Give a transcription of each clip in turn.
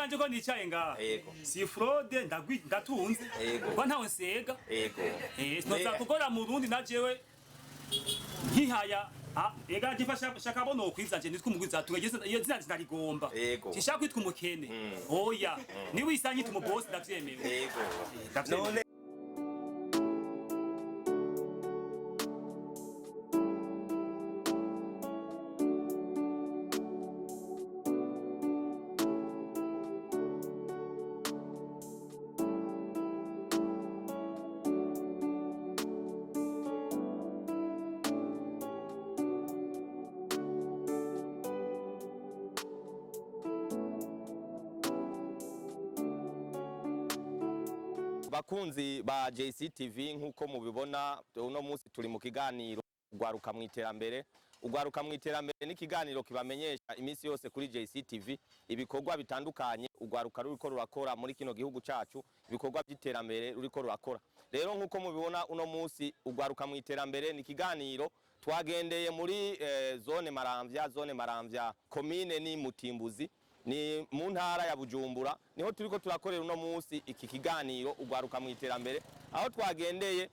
kubwanje ko nicaye ngaha si fraude ndatunze ko ntawe nsega sinoza gukora mu Burundi na jewe nkihaya ega gifasha shaka bono kwiza je nitwe umugwiza tugeze iyo zina zinarigomba kishaka kwitwa umukene oya ni wisanyita umu boss ndavyemewe none bakunzi ba JCTV nkuko mubibona uno munsi turi mu kiganiro Urwarukamwiterambere. Urwarukamwiterambere ni kiganiro kibamenyesha imisi yose kuri JCTV ibikorwa bitandukanye urwaruka ruriko rurakora muri kino gihugu cacu, ibikorwa by'iterambere ruriko rurakora. Rero nkuko mubibona uno munsi Urwarukamwiterambere ni kiganiro twagendeye muri zone Maramvya commune ni Mutimbuzi ni mu ntara ya Bujumbura, niho turiko turakorera uno munsi iki kiganiro Urwarukamwiterambere, aho twagendeye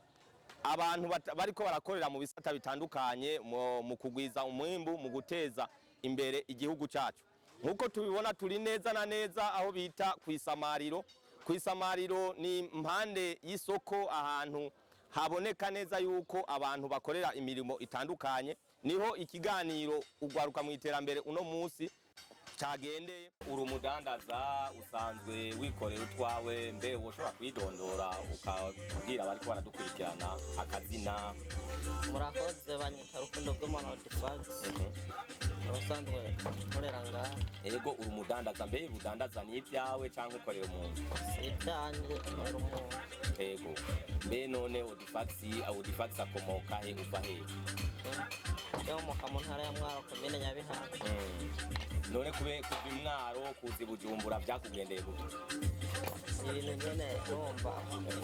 abantu bariko barakorera mu bisata bitandukanye mu kugwiza umwimbu, mu guteza imbere igihugu cacu. Nkuko tubibona turi neza na neza aho bita Kwisamariro. Kwisamariro ni mpande y'isoko, ahantu haboneka neza yuko abantu bakorera imirimo itandukanye. Niho ikiganiro Urwarukamwiterambere uno munsi cagendeye. Uri umudandaza usanzwe wikorera utwawe, mbe woshobora kwidondora ukabwira abari ko baradukurikirana akazina? Murakoze banyita Rukundo rw'Imana Difax. Abasanzwe nkorera ngaha. Ego uri umudandaza, mbe udandaza ni ibyawe cyangwa ukorera umuntu? Ibyanjye nkorera umuntu. Ego mbe none Difax akomoka he, uva he? Yo mu ntara ya Mwaro komine Nyabihanga. None kuva Mwaro kuza Bujumbura byakugendeye gute? Ibintu nyene nomba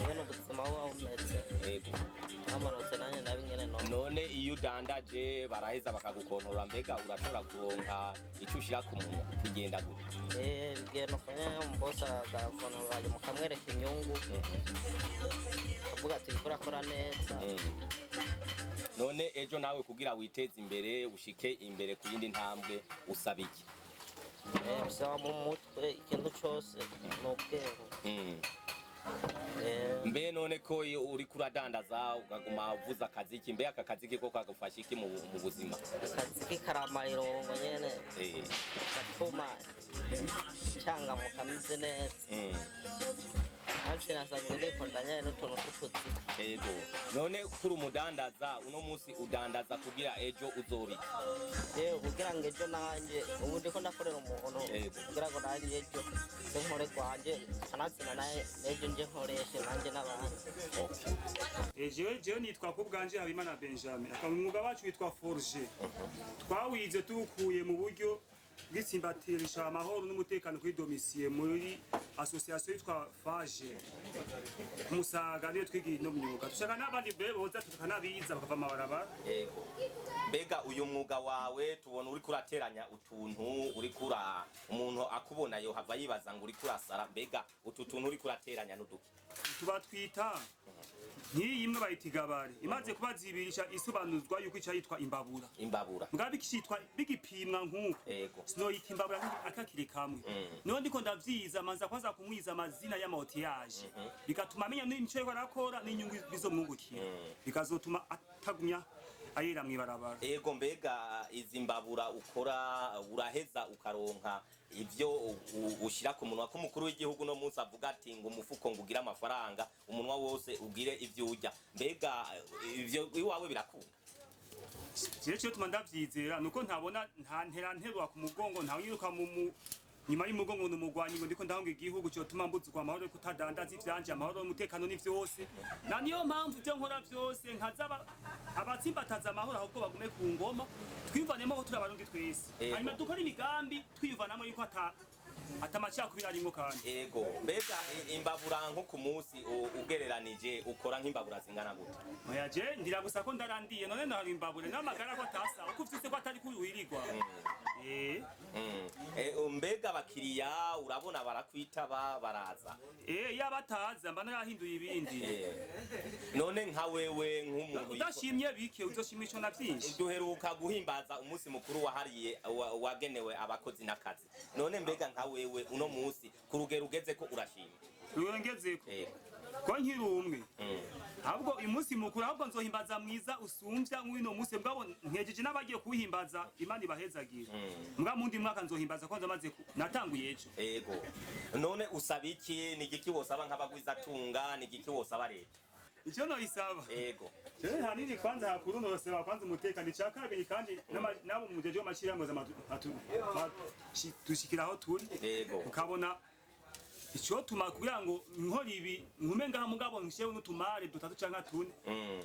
nyene ubuzima bw'umetse. Ego amarose nanye nabingene none iyo udandaje baraheza bakagukontora, mbega urashobora kuronka icyo ushira ku munwa bigenda gute? Bigenda kwenye mbosa agakonora baje mukamwereka inyungu avuga ati kurakora neza. None ejo nawe kugira witeze imbere ushike imbere ku yindi ntambwe usaba iki? Bisaba mu mutwe ikintu cyose n'ubwenge. Mbe none ko uri kuradandaza ukaguma uvuza akazi ki, mbe aka kazi ki ko kagufasha iki mu buzima? Akazi k'ikaramayiro nyene gatuma cyanga mu kameze neza. Ati nasabwe ndikondanya n'utuntu tw'utuzi. Ego none kuri umudandaza uno munsi udandaza kugira ejo uzobiki? Kugira ngo ejo nanje ubu ndiko ndakorera umuntu kugira ngo nanje ejo nkore kwanje anatsina naye ejo nje nkoreshe nanje n'abandi. Jewe nitwa kubwanje Habimana Benjamin, akamwuga wacu witwa Forge. Twawize tukuye mu buryo bw'itsimbatisha amahoro n'umutekano kuri domicile muri association yitwa Fage Musaga, niyo twigiye no myuga dushaka n'abandi boza tukanabiza bakava amabarabara. Mbega uyu mwuga wawe tubona uri kurateranya utuntu, uri kura umuntu akubona yo hava yibaza ngo uri kurasara, mbega utu tuntu uri kurateranya n'uduki? Tuba twita nk'iyi imwe bayitigabare imaze kubazibirisha isobanuzwa yuko ica yitwa imbabura mbwa bikishitwa bigipimwa nk'uko sinoyita imbabura akakiri kamwe. None ndiko ndavyiza manza kwanza kumwiza amazina y'amotiyage bigatuma amenya n'imico yo arakora n'inyungu bizomwungukira bikazotuma atagumya ayera mwibarabara. Ego mbega izi mbabura ukora uraheza ukaronka ivyo ushira ku munwa ko mukuru w'igihugu no munsi avuga ati ngo umufuko ngugira amafaranga umunwa wose ugire ivyo urya, mbega ivyo iwawe birakunda? Cyo tuma ndavyizera nuko ntabona nta nterwa ku mugongo, nta yiruka mu nyuma y'umugongo n'umugwanyi ngo ndiko ndahunga igihugu cyo tuma mbuzwa amahoro ko tadandaza ivyanje amahoro n'umutekano n'ivyose. Na niyo mpamvu byo nkora vyose nkazaba abatsimbataza amahoro ahubwo bagume ku ngoma twivanemo aho turabarundi twese hanyuma dukora imigambi twivanamo yuko atamacha kubiranimo kandi. Ego mbega imbabura nko ku munsi ugereranije ukora nk'imbabura zingana gute? Oya je ndira gusa ko ndarandiye none nari imbabura n'amagara ko tasa uko ufite ko atari kuwirirwa. mbega abakiriya urabona barakwitaba baraza iyo bataza mba narahinduye ibindi none nka wewe nk'umuntu udashimye bike uzoshimye ico na vyinshi duheruka guhimbaza umunsi mukuru wahariye wagenewe abakozi n'akazi none mbega nka wewe uno munsi ku rugero ugeze ko urashima urengezeko ko nkiri umwe ahubwo uyu munsi mukuru ahubwo nzohimbaza mwiza usumvya mwino munsi bwabo nkejeje n'abagiye kuhimbaza Imana ibahezagira mbwa mundi mwaka nzohimbaza ko nzamaze natanguye ejo yego none usaba iki ni igiki wosaba nk'abagwiza tunga ni igiki wosaba leta icyo no isaba yego hanini kwanza hakuru no seba kwanza umutekano cyakabiri kandi nabo mujeje w'amashirango za tushikiraho turi yego ukabona icyo tuma kugira ngo nkora ibi nkume ngaha mugabo nshewe n'utumare dutatu canka tune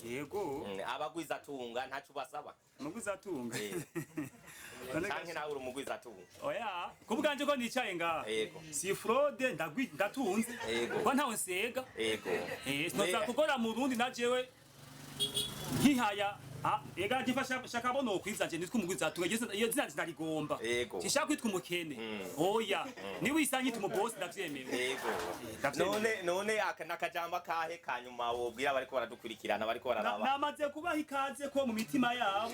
yego abagwiza tunga ntacu basaba mugwiza tunga canke nawe uri umugwiza tunga oya kubwanje ko nicaye ngaha si fraude ndatunze ko ntawe nsega sinoza gukora mu Burundi najewe nkihaya ega gifasha shaka bono kwiza je nitwe umugwiza tugeze iyo zina ndarigomba gishaka kwitwa umukene oya ni wisanyi tumu boss ndavyemewe none nakajamba kahe kanyuma wobwira bariko baradukurikirana bariko bararaba namaze kubaha ikaze ko mu mitima yabo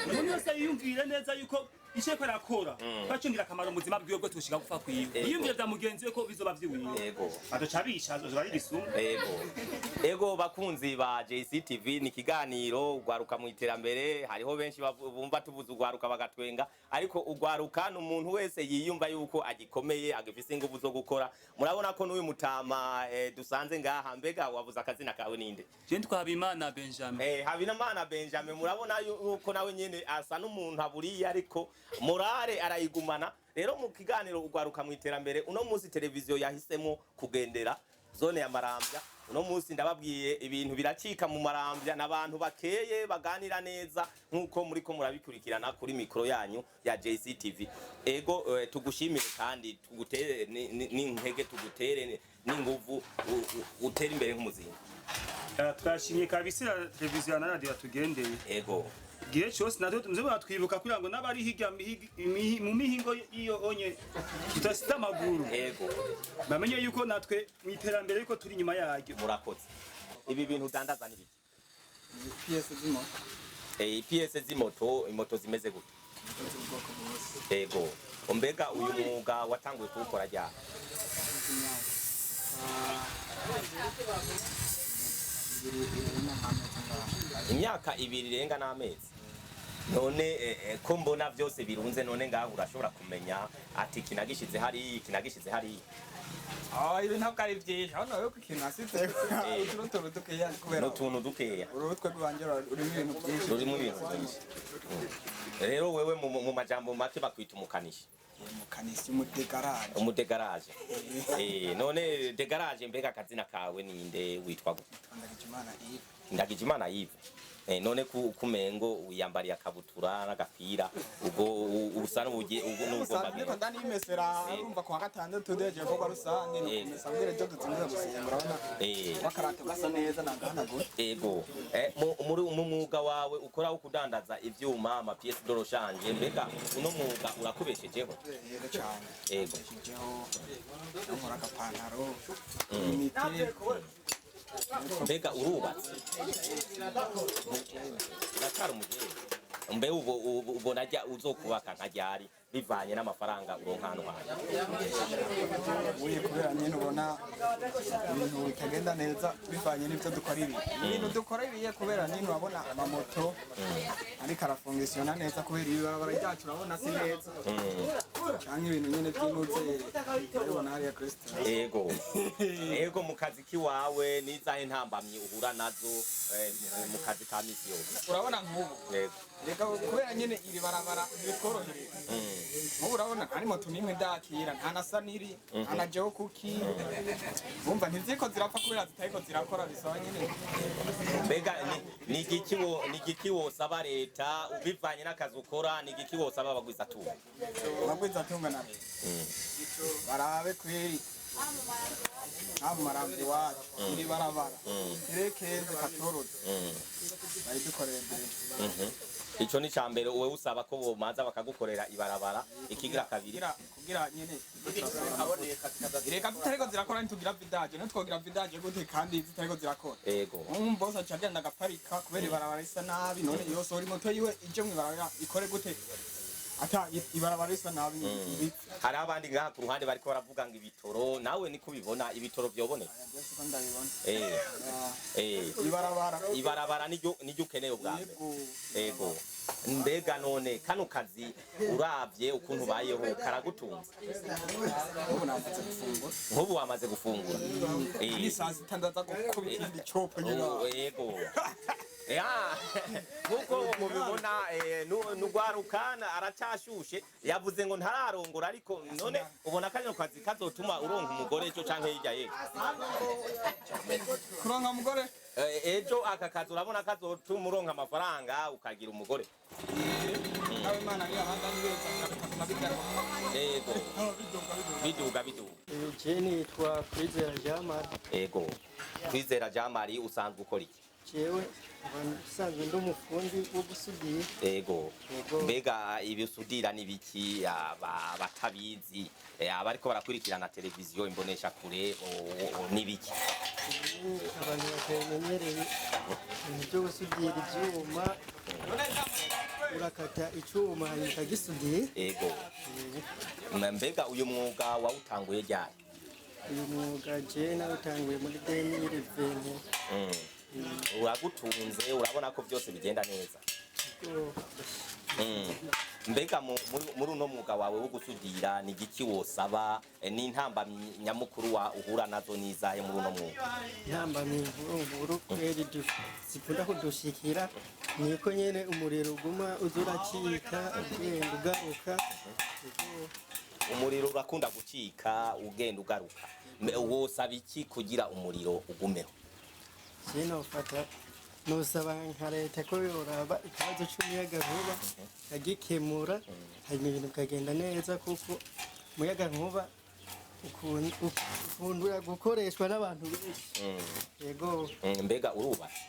umuntu wese yiyumvire neza yuko ice ko arakora bacungira akamaro muzima bwiwe bwo tushika gupfa kwiwe yiyumvire bya mugenzi we ko bizoba vyiwiwe adocabisha azobari gisuma ego bakunzi ba JCTV ni kiganiro Urwarukamwiterambere hariho benshi bumva tuvuze urwaruka bagatwenga ariko urwaruka n'umuntu wese yiyumva yuko agikomeye agifise ingufu zo gukora murabona ko n'uyu mutama dusanze ngaha mbega wavuze akazina kawe ninde je Habimana Benjamin Habimana Benjamin murabona yuko nawe nyene asa n'umuntu aburiye ariko morale arayigumana rero mu kiganiro Urwarukamwiterambere uno munsi televiziyo yahisemo kugendera zone ya Maramvya uno munsi ndababwiye ibintu biracika mu Maramvya n'abantu bakeye baganira neza nkuko muri ko murabikurikirana kuri mikro yanyu ya JCTV ego tugushimire kandi tugutere n'intege tugutere n'inguvu utera imbere nk'umuzinga twashimye kabisa televiziyo na radio tugendeye ego gihe cyose natwe nzobora twibuka kugira ngo nabari higa mu mihingo iyo onye tutasita amaguru yego bamenye yuko natwe mwiterambere yuko turi nyuma yaryo murakoze ibi bintu dandaza ni biki PS z'imoto PS z'imoto imoto zimeze gute yego mbega uyu mwuga watanguye kuwukora ryari imyaka 2 irenga n'amezi none ko mbona byose birunze none ngaho urashobora kumenya ati kinagishize hari ibi ntabwo ari byinshi hano yo ikintu asize utuntu dukeya kubera utuntu dukeya urutwe rwanje rurimo ibintu byinshi rero wewe mu majambo make bakwita umukanishi umudegaraje none degaraje mbega akazina kawe ninde witwa gute Ndagijimana Yves none kumengo uyambariye akabutura n'agapira ubwo ubusa n'ubugiye ubwo nubwo babiri ndani imesera urumva kwa gatandatu deje ko rusange nisabwire cyo dutsinda gusengera urabona bakarate gasa neza nagahanago ego muri umwuga wawe ukora wo kudandaza ivyuma ama pièces de rechange mbega uno mwuga urakubeshejeho yego cyane ego nkora agapantaro imiti mbega urubatse nakara umugeni mbe ubo najya uzokubaka nkajyari bivanye n'amafaranga uronkano hano uye kubera nyine ubona ibintu bikagenda neza bivanye n'ibyo dukora ibintu dukora ibiye kubera nyine urabona amamoto ariko arafungisiona neza kubera ibibabara ryacu urabona si neza cyangwa ibintu nyine by'inutse urabona hariya Kristo ego mu kazi kiwawe n'izahe ntambamye uhura nazo mu kazi ka misi yose urabona nk'ubu reka kubera nyine iri barabara bitworohereza nk'ubu urabona ari moto n'imwe ndakira nta na saniri nta na jeho kuki bumva ntiziko zirapfa kubera zitariko zirakora bisaba nyine mbega ni igiki wosaba leta ubivanye n'akazi ukora ni igiki wosaba abagwizatunga na leta barabe kweri mu Maramvya iwacu iri barabara irekeze katoroze bari dukorera imbere. Ico ni cambere uwe usaba ko bomaza bakagukorera ibarabara ikigira kabiri kugira nyene reka tutariko zirakora ntitugira vidaje no twogira vidaje gute kandi zitariko zirakora ego boss acagenda agaparika kubera ibarabara isa nabi none iyo sori moto yiwe ije mu ibarabara ikore gute ata ibarabara isa nabi. hari abandi ngaha ku ruhande bariko baravuga ngo ibitoro nawe niko ubibona ibitoro vyoboneka ibarabara niryo ukeneye ubwawe ego mbega none kano kazi uravye ukuntu bayeho karagutunze nk'ubu wamaze gufungura ego nkuko mubibona n'urwarukana aracashushe yavuze ngo ntararongora ariko none ubona kano kazi kazotuma uronka umugore ejo canke hirya ye kuronka umugore ejo aka kazi urabona kazotuma uronka amafaranga ukagira umugore ego biduga nitwa Kwizera Jamari. Ego Kwizera Jamari usanzwe ukora iki? Jewe usanzwe ndi umufundi wo gusudira. Ego mbega ibisudira nibiki batabizi abariko barakurikirana televiziyo imbonesha kure nibiki? Abantu bakamenyereye ibyo gusudira ivyuma urakata icuma ukagisudiye. Ego mbega uyu mwuga wawutanguye ryari? Uyu mwuga je nawutanguye muri 2020. Uragutunze urabona ko byose bigenda neza? Mbega muri uno mwuga wawe wo gusudira ni igiki wosaba n'intamba nyamukuru uhura nazo nizahe muri uno mwuga? Intamba nkuru kweri zikunda kudushikira niko nyene umuriro uguma uzuracika ugenda ugaruka. Umuriro urakunda gucika ugenda ugaruka, wosaba iki kugira umuriro ugumeho? Sinofata nosaba nka leta ko yoraba ikibazo c'umuyagankuba agikemura hanyuma ibintu bikagenda neza kuko umuyagankuba ukundwa gukoreshwa n'abantu benshi. Yego mbega urubatse?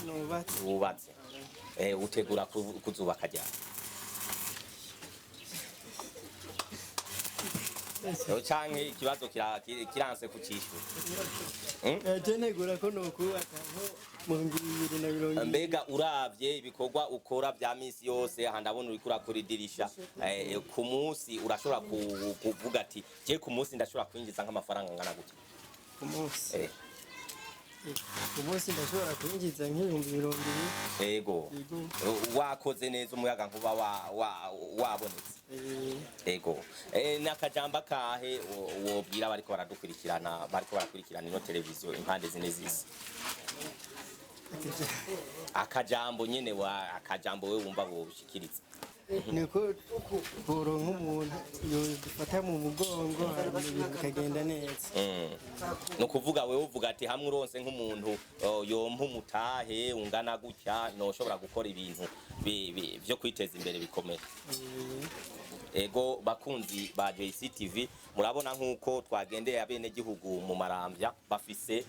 Nubatse. Wubatse utegura kuzubaka ryari? Canke ikibazo kiranse kucishura? Negura ko nokubaka mu 2020. Mbega uravye ibikorwa ukora vya misi yose handabona uriko urakora idirisha ku munsi urashobora kuvuga ati je ku munsi ndashobora kwinjiza nk'amafaranga ngana gute? Ku munsi ku munsi ndashobora kwinjiza nk'ibihumbi 200. Ego wakoze neza umuyaga nkuba wabonetse. Ego nakajamba kahe wobwira bariko baradukurikirana ino televiziyo impande zine zisi? Akajambo nyene akajambo we wumva wobushikiriza? Niko kuronka umuntu yodufata mu mugongo ibintu bikagenda neza. No kuvuga wewe uvuga ati hamwe uronse nk'umuntu yompa umutahe ungana gutya noshobora gukora ibintu byo kwiteza imbere bikomeye. Ego bakunzi ba JCTV murabona nkuko twagendeye abene gihugu mu Maramvya bafise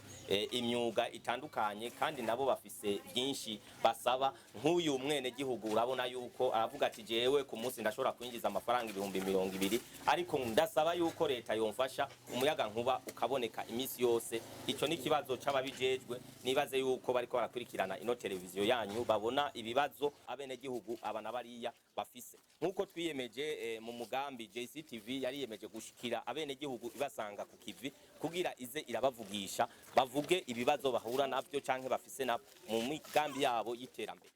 imyuga itandukanye kandi nabo bafise byinshi basaba. Nk'uyu mwene gihugu urabona yuko aravuga ati jewe ku munsi ndashobora kwinjiza amafaranga 220 ariko ndasaba yuko leta yomfasha umuyaga nkuba ukaboneka imisi yose. Ico ni kibazo c'ababijejwe nibaze yuko bariko barakurikirana ino televiziyo yanyu babona ibibazo abene gihugu abana bariya bafise. Nkuko twiyemeje mu mugambi JCTV yariyemeje gushikira abene gihugu ibasanga ku kivi kugira ize irabavugisha bavuge ibibazo bahura navyo canke bafise na mu migambi yabo y'iterambere.